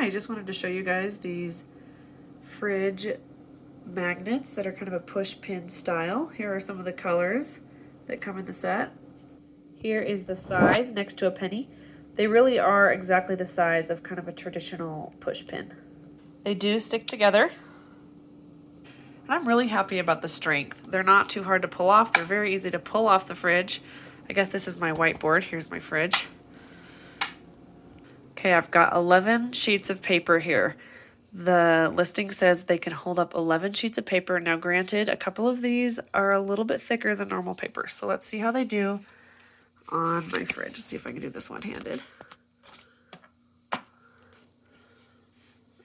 I just wanted to show you guys these fridge magnets that are kind of a push pin style. Here are some of the colors that come in the set. Here is the size next to a penny. They really are exactly the size of kind of a traditional push pin. They do stick together. And I'm really happy about the strength. They're not too hard to pull off. They're very easy to pull off the fridge. I guess this is my whiteboard. Here's my fridge. Okay, I've got 11 sheets of paper here. The listing says they can hold up 11 sheets of paper. Now granted, a couple of these are a little bit thicker than normal paper. So let's see how they do on my fridge. Let's see if I can do this one-handed.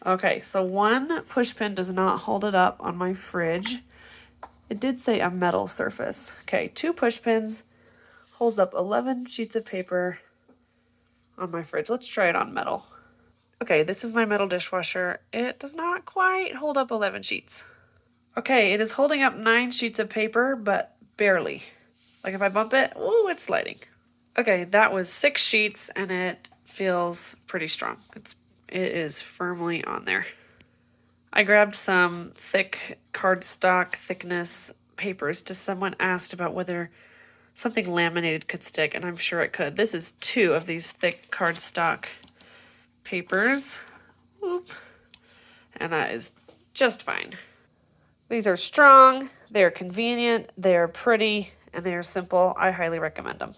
Okay, so one push pin does not hold it up on my fridge. It did say a metal surface. Okay, two push pins holds up 11 sheets of paper on my fridge. Let's try it on metal. Okay, this is my metal dishwasher. It does not quite hold up 11 sheets. Okay, it is holding up 9 sheets of paper, but barely. Like if I bump it, ooh, it's sliding. Okay, that was 6 sheets and it feels pretty strong. It is firmly on there. I grabbed some thick cardstock thickness papers to someone asked about whether something laminated could stick, and I'm sure it could. This is 2 of these thick cardstock papers. Oop. And that is just fine. These are strong, they're convenient, they're pretty, and they are simple. I highly recommend them.